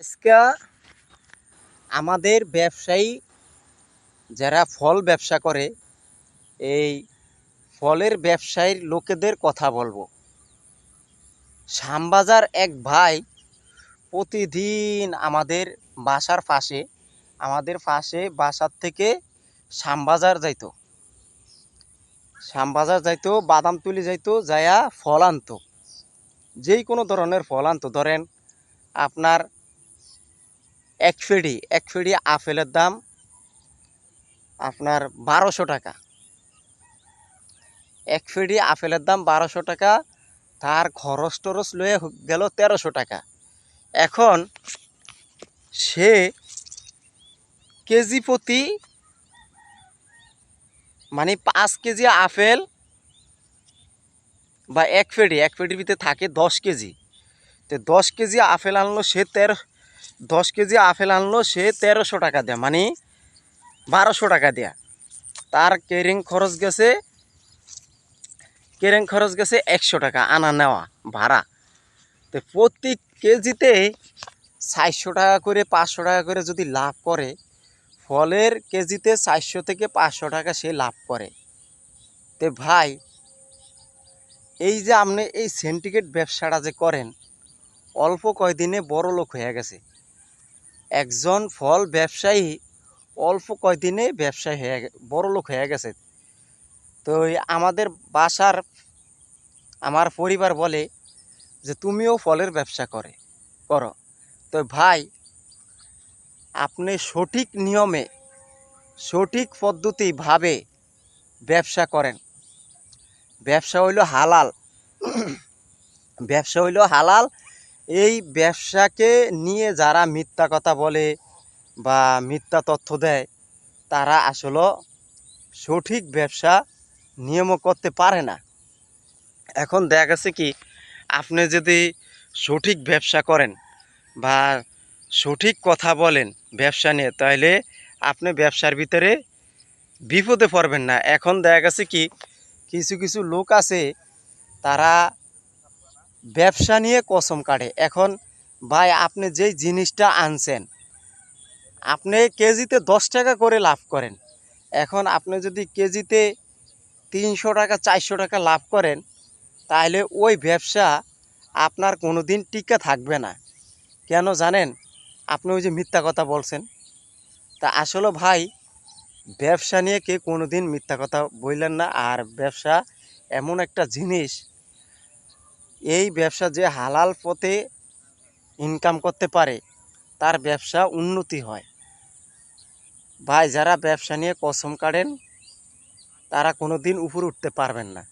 আজকে আমাদের ব্যবসায়ী যারা ফল ব্যবসা করে এই ফলের ব্যবসায়ীর লোকেদের কথা বলবো। শ্যামবাজার এক ভাই প্রতিদিন আমাদের পাশে বাসার থেকে শ্যামবাজার যাইতো বাদামতলি যাইতো যায়া ফল আনতো, যেই কোনো ধরনের ফল আনতো। ধরেন আপনার এক ফেড়ি আপেলের দাম আপনার 1200 টাকা। এক ফেড়ি আপেলের দাম 1200 টাকা, তার খরচ টরচ লয়ে গেল 1300 টাকা। এখন সে কেজি প্রতি মানে 5 কেজি আপেল বা এক ফেড়ির ভিতরে থাকে 10 কেজি। তো 10 কেজি আপেল আনলো সে 10 কেজি আপেল আনলো সে 1300 টাকা দেয়া, মানে 1200 টাকা দেয়া। তার কেরিং খরচ গেছে 100 টাকা আনা নেওয়া ভাড়া। তো প্রতি কেজিতে 400 টাকা করে 500 টাকা করে যদি লাভ করে, ফলের কেজিতে 400 থেকে 500 টাকা সে লাভ করে। তো ভাই, এই যে আপনি এই সিন্ডিকেট ব্যবসাটা যে করেন, অল্প কয়দিনে বড় লোক হয়ে গেছে। একজন ফল ব্যবসায়ী অল্প কয়দিনে ব্যবসায়ী বড় লোক হয়ে গেছে। তো আমাদের বাসার আমার পরিবার বলে যে তুমিও ফলের ব্যবসা করো। তো ভাই, আপনি সঠিক নিয়মে সঠিক পদ্ধতিভাবে ব্যবসা করেন। ব্যবসা হইল হালাল, ব্যবসা হইল হালাল। এই ব্যবসাকে নিয়ে যারা মিথ্যা কথা বলে বা মিথ্যা তথ্য দেয়, তারা আসলে সঠিক ব্যবসা নিয়মও করতে পারে না। এখন দেখা গেছে কি, আপনি যদি সঠিক ব্যবসা করেন বা সঠিক কথা বলেন ব্যবসা নিয়ে, তাহলে আপনি ব্যবসার ভিতরে বিপদে পড়বেন না। এখন দেখা গেছে কি, কিছু কিছু লোক আছে, তারা ব্যবসা নিয়ে কসম কাটে। এখন ভাই, আপনি যেই জিনিসটা আনছেন, আপনি কেজিতে 10 টাকা করে লাভ করেন। এখন আপনি যদি কেজিতে 300 টাকা 400 টাকা লাভ করেন, তাহলে ওই ব্যবসা আপনার কোনো দিন টিকে থাকবে না। কেন জানেন? আপনি ওই যে মিথ্যা কথা বলছেন। তা আসলে ভাই, ব্যবসা নিয়ে কে কোনো দিন মিথ্যা কথা বললেন না। আর ব্যবসা এমন একটা জিনিস, এই ব্যবসা যে হালাল পথে ইনকাম করতে পারে, তার ব্যবসা উন্নতি হয়। ভাই, যারা ব্যবসা নিয়ে কসম কাটেন, তারা কোনো দিন উপরে উঠতে পারবেন না।